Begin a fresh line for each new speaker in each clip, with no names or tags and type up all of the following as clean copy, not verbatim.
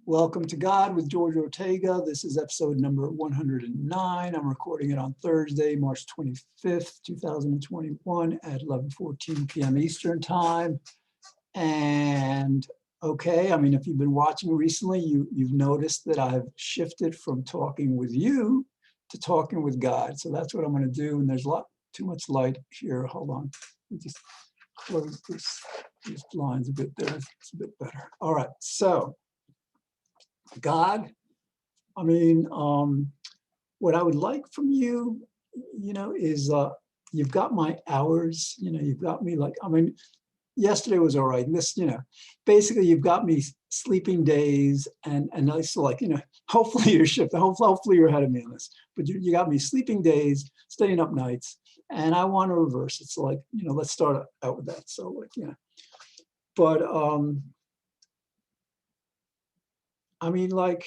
Welcome to God with George Ortega. This is episode number 109. I'm recording it on Thursday, March 25th, 2021 at 11:14 p.m. Eastern time. And okay, I mean, if you've been watching recently, you've noticed that I've shifted from talking with you to talking with God. So that's what I'm going to do. And there's too much light here. Hold on. Let me just close these blinds a bit there. It's a bit better. All right. So God, I mean, what I would like from you, is you've got my hours, you've got me like, I mean, yesterday was all right. And this, basically you've got me sleeping days and I still like, hopefully you're shifting, hopefully you're ahead of me on this, but you got me sleeping days, staying up nights, and I want to reverse it. So like, let's start out with that. So like, but I mean, like,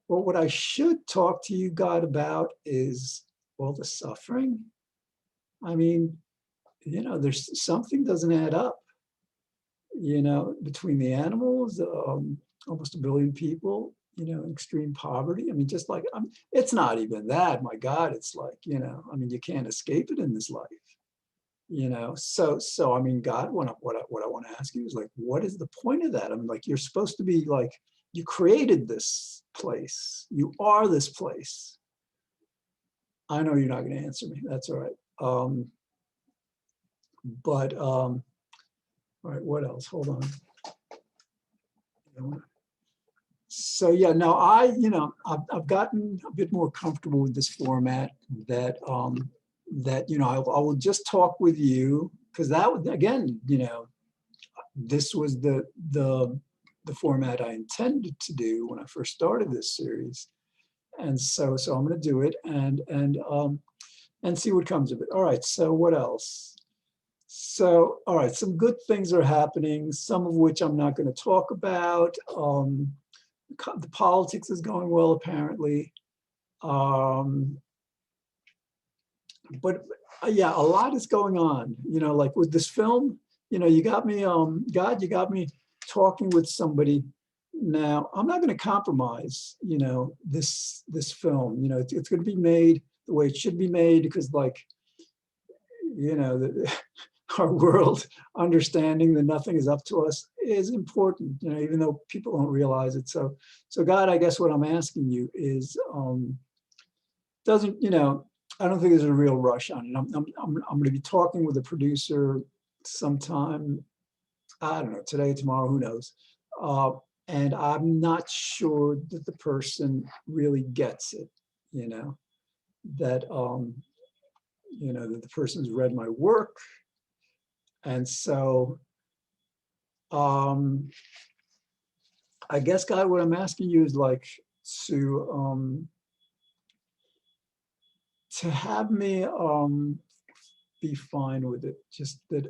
well, what I should talk to you, God, about is all the suffering. I mean, there's something doesn't add up, between the animals, almost 1 billion people, extreme poverty. I mean, just like, it's not even that, my God, it's like, I mean, you can't escape it in this life, So, I mean, God, what I want to ask you is like, what is the point of that? I mean, like, you're supposed to be like, you created this place. You are this place. I know you're not going to answer me. That's all right. All right, what else? Hold on. So yeah, no, I've gotten a bit more comfortable with this format that I will just talk with you, because that would, again, this was the format I intended to do when I first started this series. And so I'm going to do it and see what comes of it. All right. So what else? So, all right. Some good things are happening, some of which I'm not going to talk about. The politics is going well, apparently. But yeah, a lot is going on, like with this film, you got me, God, you got me talking with somebody. Now, I'm not going to compromise, this film, it's going to be made the way it should be made, because like, our world understanding that nothing is up to us is important, even though people don't realize it. So God, I guess what I'm asking you is, I don't think there's a real rush on it. I'm going to be talking with a producer sometime, I don't know, today, tomorrow, who knows. And I'm not sure that the person really gets it, that, that the person's read my work. And so, I guess, God, what I'm asking you is like to have me be fine with it. Just that,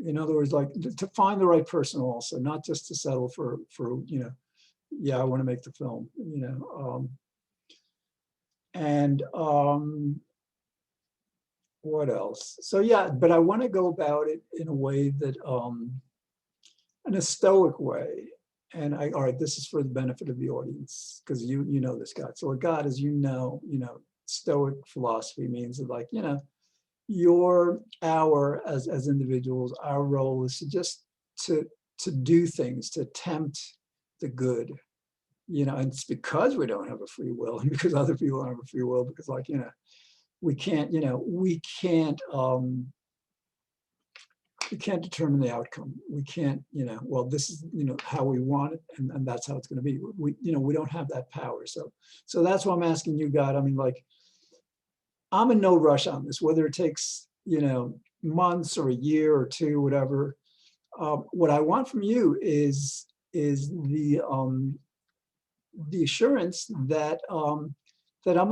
in other words, like to find the right person also, not just to settle for yeah, I want to make the film, and what else? So yeah, but I want to go about it in a way that, in a stoic way. And all right, this is for the benefit of the audience, because you know this, God. So God, as stoic philosophy means that, like, as individuals, our role is to just to do things, to attempt the good, and it's because we don't have a free will, and because other people don't have a free will, because like, we can't determine the outcome. We can't, well, this is, how we want it, and that's how it's going to be. We don't have that power. So that's why I'm asking you, God. I mean, like, I'm in no rush on this, whether it takes, months or a year or two, whatever. What I want from you is the assurance that that I'm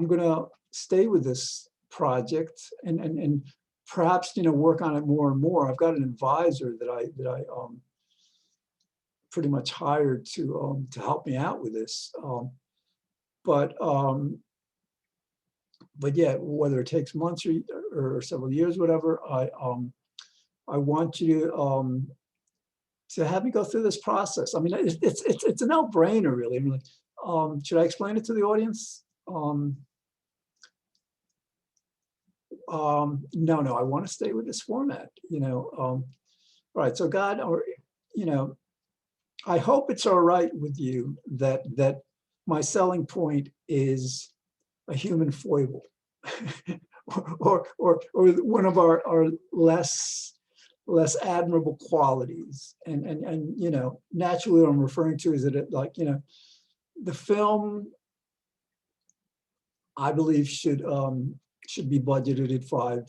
gonna stay with this project and perhaps, work on it more and more. I've got an advisor that I pretty much hired to help me out with this. But yeah, whether it takes months or several years, whatever, I want you to to have me go through this process. I mean, it's a no-brainer, really. I mean, like, should I explain it to the audience? No, I want to stay with this format, you know. All right, so God, or you know, I hope it's all right with you that my selling point is a human foible, or one of our less admirable qualities. And you know, naturally, what I'm referring to is that like, you know, the film, I believe, should be budgeted at 5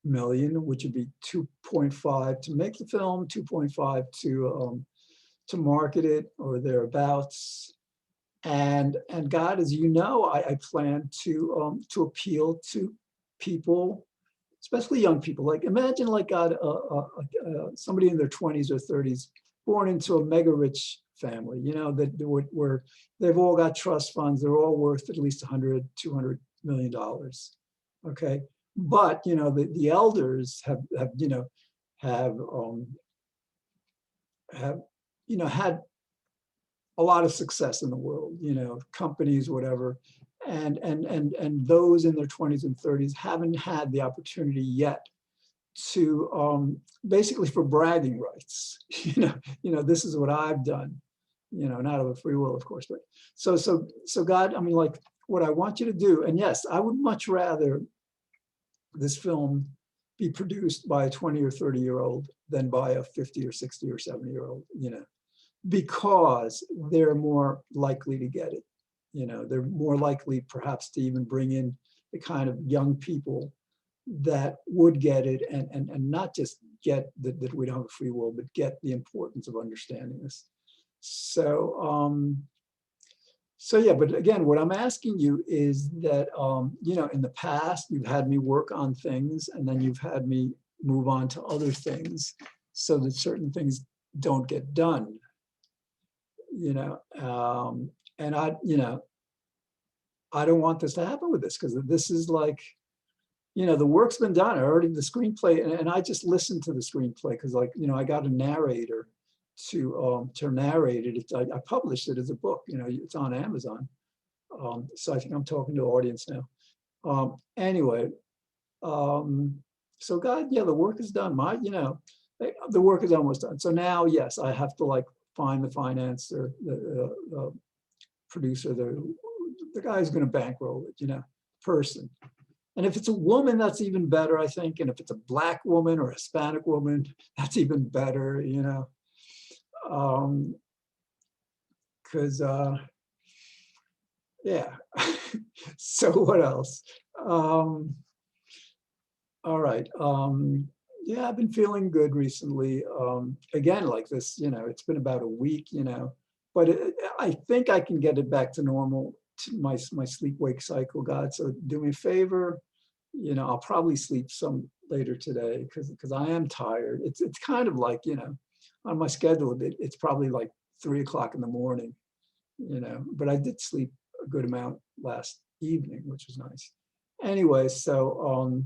million, which would be 2.5 to make the film, 2.5 to market it or thereabouts. And God, as you know, I plan to appeal to people, especially young people. Like, imagine, like, God, somebody in their 20s or 30s, born into a mega rich family, you know, that where they've all got trust funds, they're all worth at least 100, 200 million dollars. Okay, but you know, the elders have you know, have you know, had a lot of success in the world, you know, companies, whatever. And those in their 20s and 30s haven't had the opportunity yet to basically for bragging rights. You know, this is what I've done, you know, not of a free will, of course. But so God, I mean, like, what I want you to do, and yes, I would much rather this film be produced by a 20 or 30-year-old than by a 50 or 60 or 70-year-old, you know, because they're more likely to get it. You know, they're more likely perhaps to even bring in the kind of young people that would get it, and not just get that we don't have a free will, but get the importance of understanding this. So yeah, but again, what I'm asking you is that, you know, in the past, you've had me work on things and then you've had me move on to other things so that certain things don't get done, you know. And you know, I don't want this to happen with this, because this is like, you know, the work's been done. I already, the screenplay, and I just listened to the screenplay because, like, you know, I got a narrator to narrate it. I published it as a book. You know, it's on Amazon. So I think I'm talking to the audience now. Anyway, so God, yeah, the work is done. You know, the work is almost done. So now, yes, I have to, like, find the financer, the producer, the guy who's going to bankroll it, you know, person. And if it's a woman, that's even better, I think. And if it's a Black woman or a Hispanic woman, that's even better, you know. Because yeah. So what else? All right. Yeah, I've been feeling good recently. Again, like this, you know, it's been about a week, you know, but I think I can get it back to normal, to my sleep-wake cycle, God. So do me a favor, you know, I'll probably sleep some later today because I am tired. It's kind of like, you know, on my schedule, it's probably like 3 o'clock in the morning, you know, but I did sleep a good amount last evening, which was nice. Anyway, so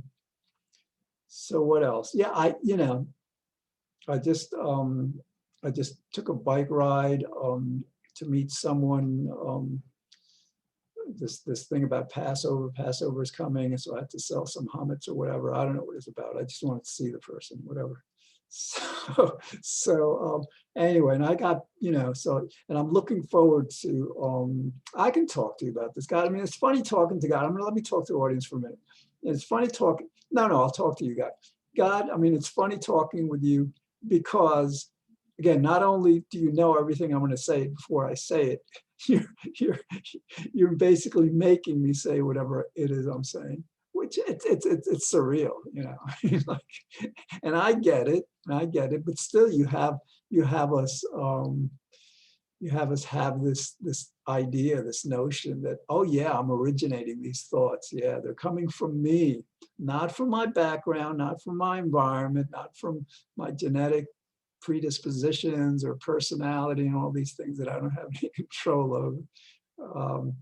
what else? Yeah, you know, I just took a bike ride to meet someone. This thing about Passover is coming, and so I have to sell some hummus or whatever. I don't know what it's about. I just wanted to see the person, whatever. So anyway, and I got, you know, so, and I'm looking forward to, I can talk to you about this, God. I mean, it's funny talking to God. I'm gonna, let me talk to the audience for a minute. It's funny talking, no, I'll talk to you, God. God, I mean, it's funny talking with you because, again, not only do you know everything I'm gonna say before I say it, you're basically making me say whatever it is I'm saying, which it's surreal, you know. Like, and I get it, but still, you have us have this idea, this notion that, oh yeah, I'm originating these thoughts. Yeah, they're coming from me, not from my background, not from my environment, not from my genetic predispositions or personality and all these things that I don't have any control over.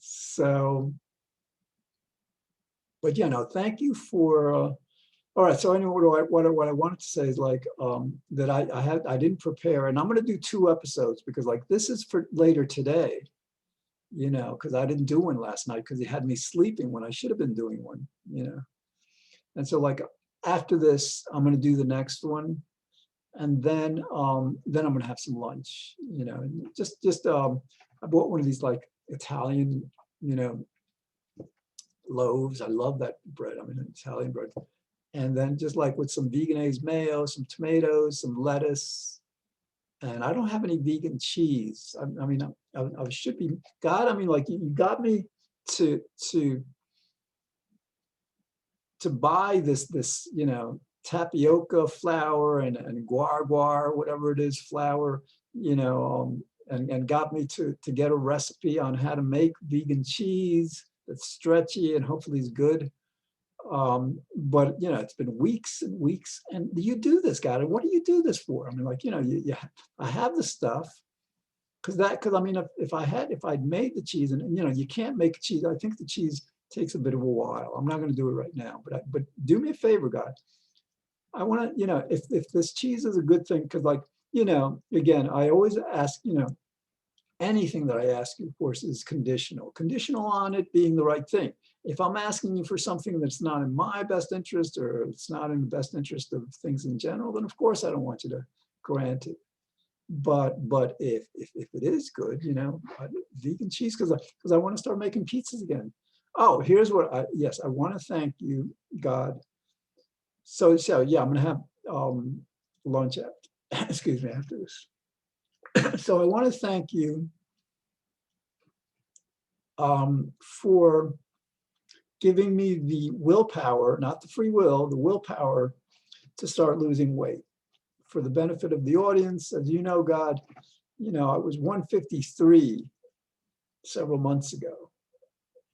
So, but you know, thank you for All right, so anyway, what I wanted to say is like that I didn't prepare, and I'm going to do 2 episodes because like this is for later today, you know, because I didn't do one last night because he had me sleeping when I should have been doing one, you know. And so like after this, I'm going to do the next one, and then I'm going to have some lunch, you know, and just I bought one of these like Italian, you know, loaves. I love that bread. I mean, Italian bread. And then just like with some veganese mayo, some tomatoes, some lettuce, and I don't have any vegan cheese. I mean, I should be, God, I mean, like you got me to to buy this, you know, tapioca flour and guar, whatever it is, flour, you know, and got me to get a recipe on how to make vegan cheese that's stretchy and hopefully is good. But you know, it's been weeks and weeks, and you do this, guy. What do you do this for? I mean, like, you know, I have the stuff because I mean, if I'd made the cheese, and you know, you can't make cheese. I think the cheese takes a bit of a while. I'm not going to do it right now, but do me a favor, guy. I want to, you know, if this cheese is a good thing, because like, you know, again, I always ask, you know, anything that I ask you, of course, is conditional on it being the right thing. If I'm asking you for something that's not in my best interest or it's not in the best interest of things in general, then of course I don't want you to grant it. But if it is good, you know, vegan cheese, because I want to start making pizzas again. Oh, here's what yes, I want to thank you, God. So yeah, I'm gonna have lunch after, excuse me, after this. So I want to thank you for giving me the willpower, not the free will, the willpower to start losing weight. For the benefit of the audience, as you know, God, you know, I was 153 several months ago,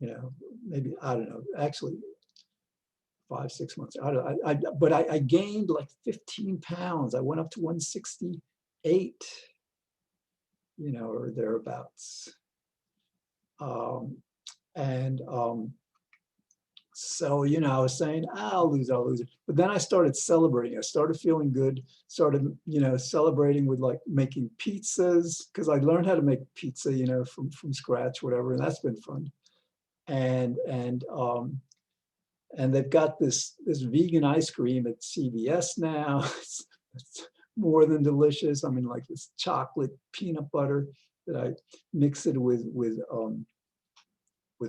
you know, maybe, I don't know, actually 5-6 months. But I gained like 15 pounds. I went up to 168, you know, or thereabouts. And so, you know, I was saying, I'll lose it. But then I started celebrating. I started feeling good, started, you know, celebrating with like making pizzas, because I learned how to make pizza, you know, from scratch, whatever. And that's been fun. And they've got this vegan ice cream at CVS now. It's more than delicious. I mean, like this chocolate peanut butter that I mix it with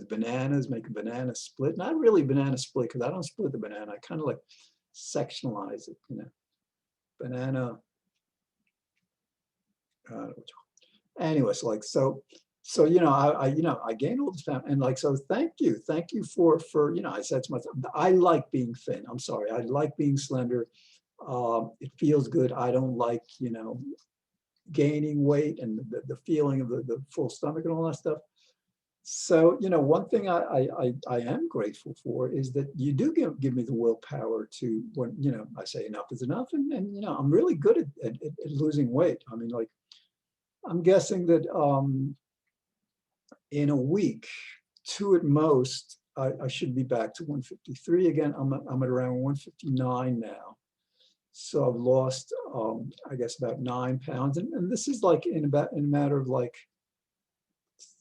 bananas, make a banana split. Not really banana split, because I don't split the banana. I kind of like sectionalize it, you know. Banana. Anyway, so like so you know, I gained all this time, and like, so thank you for you know, I said to myself, I like being thin. I'm sorry, I like being slender. It feels good. I don't like, you know, gaining weight and the feeling of the full stomach and all that stuff. So, you know, one thing I am grateful for is that you do give me the willpower to, when, you know, I say enough is enough, and you know, I'm really good at losing weight. I mean, like, I'm guessing that in a week, 2 at most, I should be back to 153 again. I'm at around 159 now. So I've lost, I guess, about 9 pounds, and this is like in a matter of like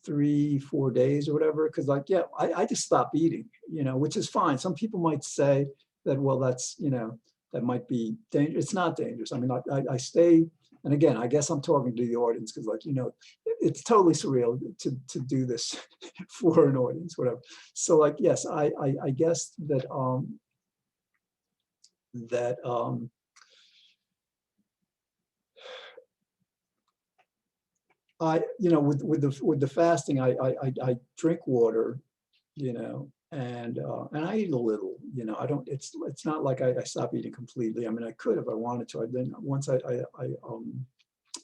3-4 days or whatever, because like, yeah, I just stopped eating, you know, which is fine. Some people might say that, well, that's, you know, that might be dangerous. It's not dangerous. I mean, I stay, and again, I guess I'm talking to the audience because, like, you know, it's totally surreal to do this for an audience, whatever. So like, yes, I guess that you know, with the fasting, I drink water, you know, and I eat a little, you know. I don't. It's not like I stop eating completely. I mean, I could if I wanted to. I then once I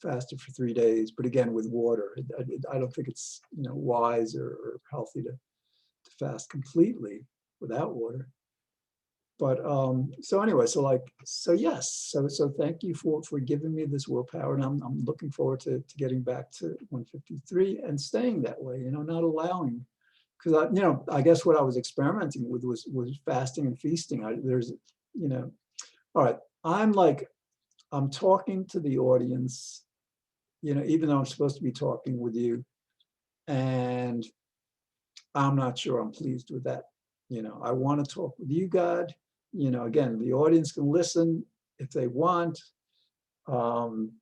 fasted for 3 days, but again with water. I don't think it's, you know, wise or healthy to fast completely without water. But so anyway, so like, so yes, so thank you for giving me this willpower, and I'm looking forward to getting back to 153 and staying that way, you know, not allowing, because you know, I guess what I was experimenting with was fasting and feasting. you know, all right, I'm talking to the audience, you know, even though I'm supposed to be talking with you, and I'm not sure I'm pleased with that. You know, I want to talk with you, God. You know, again, the audience can listen if they want. Um,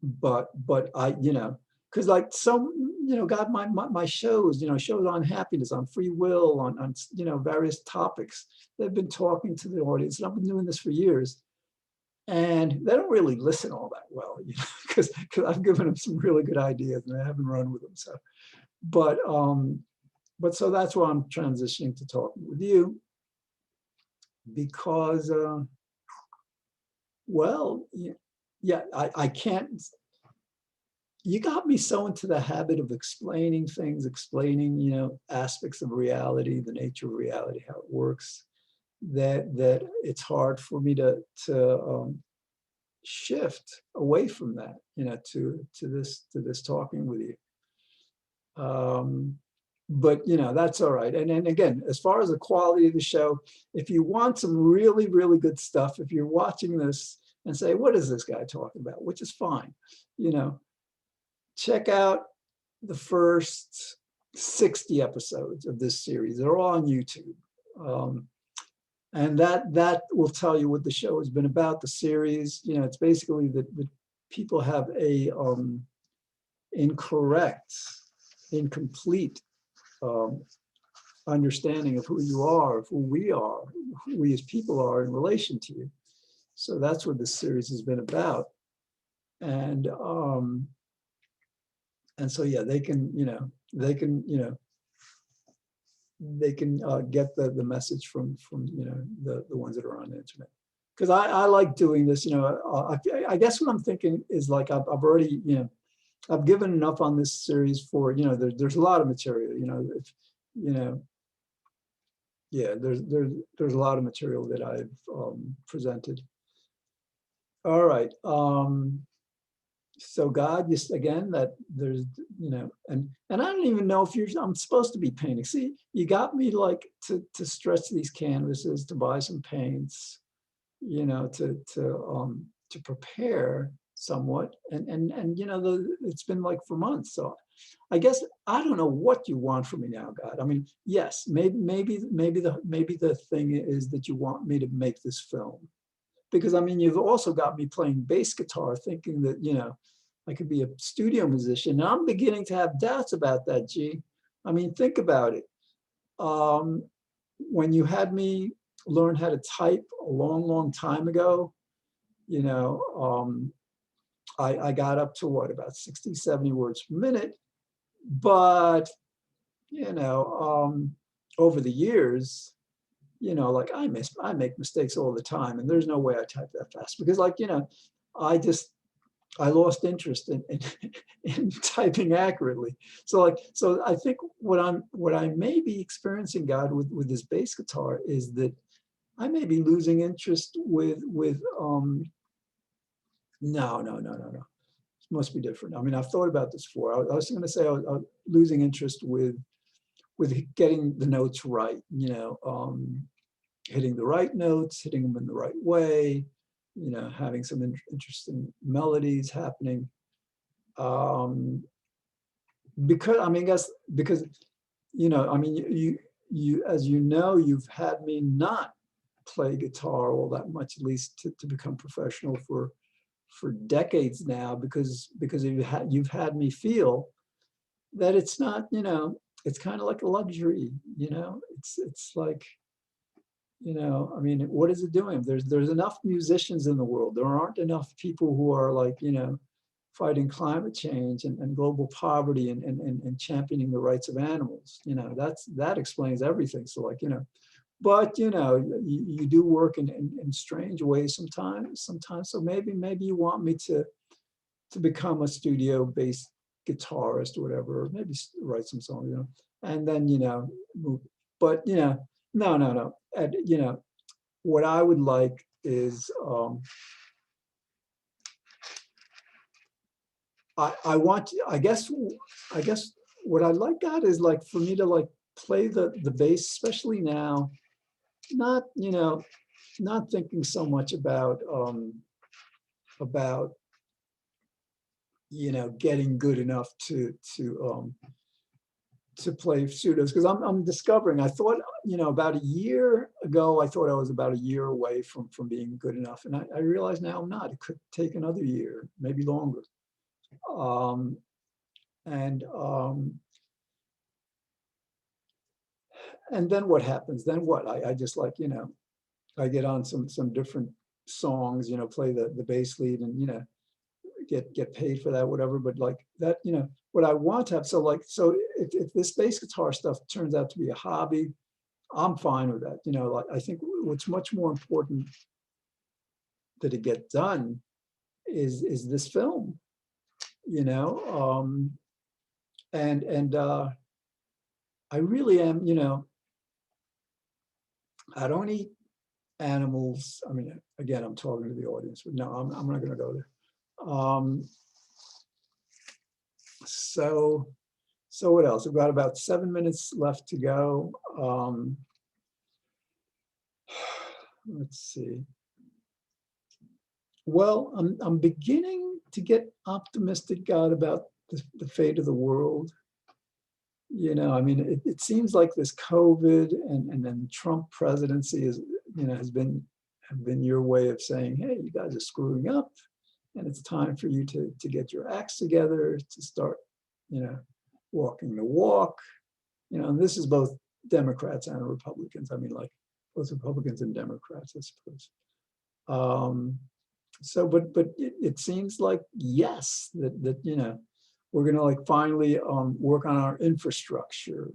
but I, you know, because like some, you know, God, my shows, you know, shows on happiness, on free will, on you know, various topics. They've been talking to the audience, and I've been doing this for years. And they don't really listen all that well, you know, because I've given them some really good ideas and I haven't run with them. So, but so that's why I'm transitioning to talking with you, because well, yeah, I can't. You got me so into the habit of explaining things, explaining, you know, aspects of reality, the nature of reality, how it works, that it's hard for me to shift away from that, you know, to this talking with you. But you know, that's all right. And again, as far as the quality of the show, if you want some really, really good stuff, if you're watching this and say, what is this guy talking about? Which is fine, you know, check out the first 60 episodes of this series. They're all on YouTube. And that will tell you what the show has been about, the series. You know, it's basically that people have a incorrect, incomplete understanding of who you are, of who we as people are in relation to you. So that's what this series has been about. And so yeah, they can, you know, they can get the message from you know, the ones that are on the internet. Because I like doing this, you know. I guess what I'm thinking is like I've already, you know, I've given enough on this series for, you know, there's a lot of material, you know, if, you know, yeah, there's a lot of material that I've presented. All right. So God, just again, that there's, you know, and I don't even know if I'm supposed to be painting. See, you got me like to stretch these canvases, to buy some paints, you know, to prepare somewhat. And you know, it's been like for months. So I guess I don't know what you want from me now, God. I mean, yes, maybe the thing is that you want me to make this film. Because I mean, you've also got me playing bass guitar, thinking that, you know, I could be a studio musician. And I'm beginning to have doubts about that, G. I mean, think about it. When you had me learn how to type a long, long time ago, you know, I got up to what, about 60, 70 words per minute. But, you know, over the years, you know, like I make mistakes all the time, and there's no way I type that fast because, like, you know, I lost interest in typing accurately. So I think what I may be experiencing, God, with this bass guitar is that I may be losing interest with no. It must be different. I mean, I've thought about this before. I was going to say I was losing interest with getting the notes right, you know, hitting the right notes, hitting them in the right way, you know, having some interesting melodies happening. Because I mean, because you know, I mean, you as you know, you've had me not play guitar all that much, at least to become professional for decades now, because you've had me feel that it's not, you know, it's kind of like a luxury, you know, it's like, you know, I mean, what is it doing? There's enough musicians in the world. There aren't enough people who are like, you know, fighting climate change and global poverty and championing the rights of animals. You know, that explains everything. So like, you know, but you know, you do work in strange ways sometimes. So maybe you want me to become a studio-based guitarist or whatever, or maybe write some songs, you know, and then, you know, move. But, you know, no. And, you know, what I would like is, I want, I guess what I like, God, is like for me to like play the bass, especially now, not, you know, not thinking so much about getting good enough to play pseudos, because I'm discovering, I thought, about a year ago, I thought I was about a year away from being good enough. And I realize now I'm not. It could take another year, maybe longer. Um, and then what happens? Then what? I just like, I get on some different songs, play the bass lead and, get paid for that, whatever. But like that, what I want to have. So if this bass guitar stuff turns out to be a hobby, I'm fine with that. Like I think what's much more important that it get done is this film, and I really am, I don't eat animals. I mean, again, I'm talking to the audience, but no, I'm not going to go there. So what else? We've got about 7 minutes left to go. Let's see. Well, I'm beginning to get optimistic, God, about the fate of the world. I mean, it seems like this COVID and then Trump presidency is, have been your way of saying, hey, you guys are screwing up, and it's time for you to get your acts together, to start, walking the walk. And this is both Democrats and Republicans. I mean, like both Republicans and Democrats, I suppose. So, but it seems like, yes, that we're going to like finally work on our infrastructure,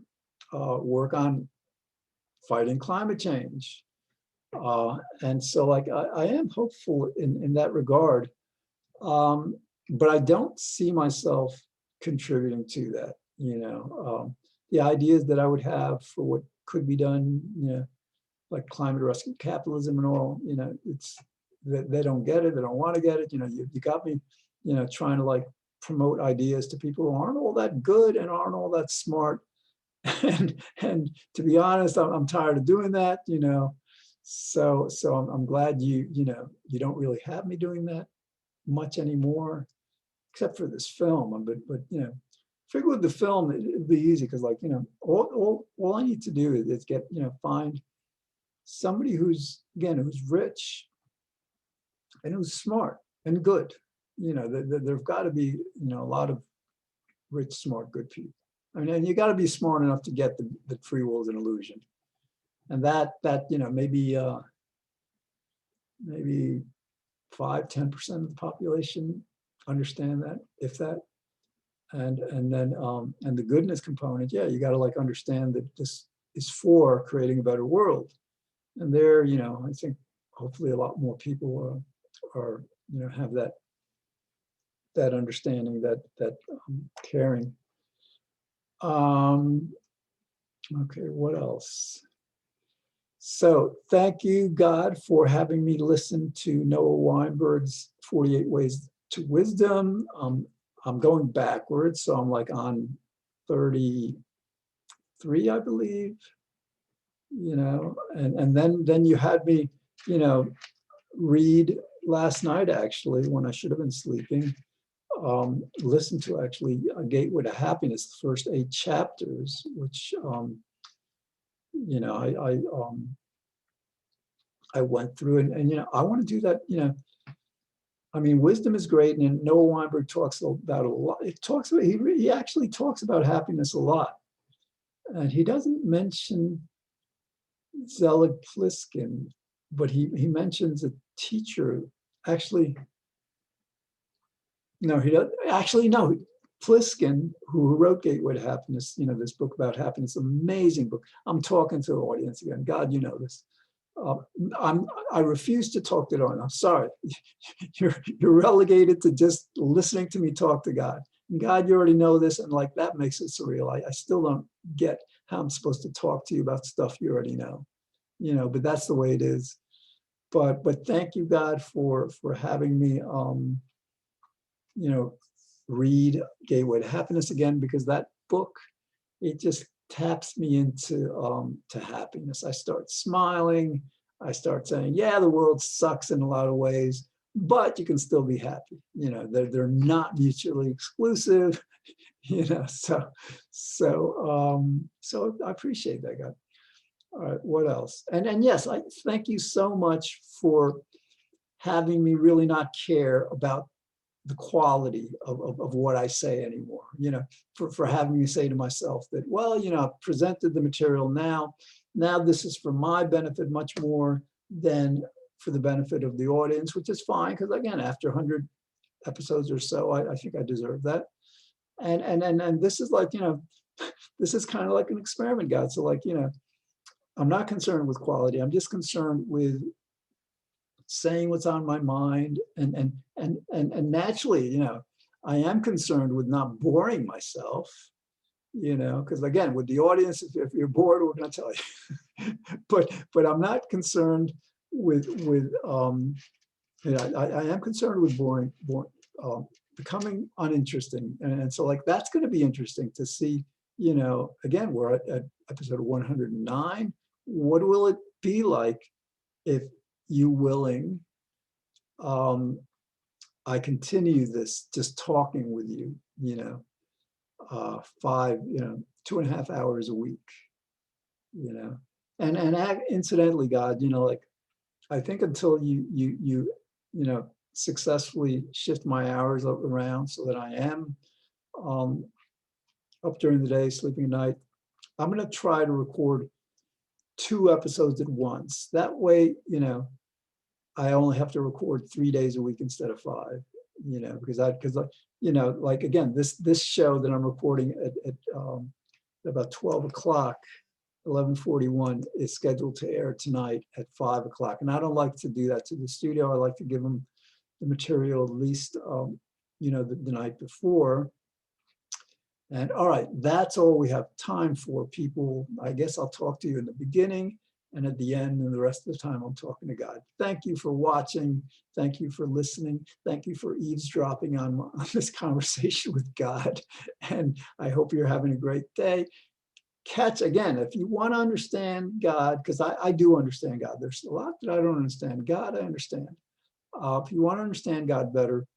work on fighting climate change. And so like I am hopeful in that regard, but I don't see myself contributing to that. The ideas that I would have for what could be done, like climate rescue capitalism and all, it's that they don't get it, they don't want to get it. You got me, trying to like promote ideas to people who aren't all that good and aren't all that smart. And to be honest, I'm tired of doing that, So I'm glad you don't really have me doing that much anymore, except for this film. But figure with the film it'd be easy, because like all I need to do is get find somebody who's rich and who's smart and good. There've got to be a lot of rich, smart, good people. I mean, and you got to be smart enough to get the free will is an illusion, and that maybe 5-10% of the population understand that, if that. And then and the goodness component, yeah, you got to like understand that this is for creating a better world. And there, I think hopefully a lot more people are have that understanding, that caring. Okay, what else? So thank you, God, for having me listen to Noah Weinberg's 48 Ways to Wisdom. I'm going backwards, so I'm like on 33, I believe. And then you had me, read last night, actually, when I should have been sleeping, listen to actually A Gateway to Happiness, the first 8 chapters, which, I went through and I want to do that, I mean, wisdom is great, and Noah Weinberg talks about it a lot. He actually talks about happiness a lot. And he doesn't mention Zelig Pliskin, but he mentions a teacher. Actually, no, he doesn't. Actually, no. Pliskin, who wrote Gateway to Happiness, this book about happiness, amazing book. I'm talking to the audience again. God, you know this. I refuse to talk to the audience. I'm sorry. You're relegated to just listening to me talk to God. And God, you already know this, and like that makes it surreal. I still don't get how I'm supposed to talk to you about stuff you already know. But that's the way it is. But thank you, God, for having me read Gateway to Happiness again, because that book, it just taps me into to happiness. I start smiling. I start saying, yeah, the world sucks in a lot of ways, but you can still be happy. They're not mutually exclusive, so I appreciate that, guy. All right, what else? And yes, I thank you so much for having me really not care about the quality of what I say anymore, for having me say to myself that, well, I've presented the material now this is for my benefit much more than for the benefit of the audience, which is fine, because again, after 100 episodes or so, I think I deserve that. And this is like, this is kind of like an experiment, guys. So like, I'm not concerned with quality. I'm just concerned with saying what's on my mind, and naturally, I am concerned with not boring myself, because again, with the audience, if you're bored, we're going to tell you. but I'm not concerned with I am concerned with becoming uninteresting, and so like that's going to be interesting to see. Again, we're at episode 109. What will it be like if you willing, I continue this just talking with you, 2.5 hours a week, and incidentally, God, like, I think until you successfully shift my hours around so that I am up during the day, sleeping at night, I'm going to try to record 2 episodes at once. That way, I only have to record 3 days a week instead of 5, because like again, this show that I'm recording at about 12 o'clock, 11:41 is scheduled to air tonight at 5 o'clock. And I don't like to do that to the studio. I like to give them the material at least, the night before. And all right, that's all we have time for, people. I guess I'll talk to you in the beginning and at the end, and the rest of the time I'm talking to God. Thank you for watching. Thank you for listening. Thank you for eavesdropping on this conversation with God. And I hope you're having a great day. Catch again, if you want to understand God, because I do understand God. There's a lot that I don't understand. God, I understand. If you want to understand God better,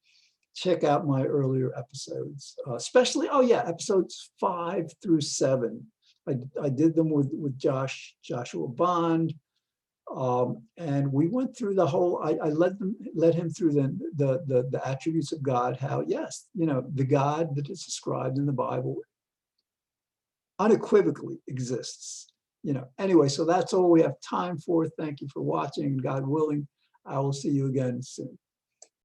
check out my earlier episodes, especially, episodes 5 through 7. I did them with Joshua Bond, and we went through the whole. I led him through the attributes of God. How, yes, the God that is described in the Bible unequivocally exists. Anyway, so that's all we have time for. Thank you for watching. God willing, I will see you again soon.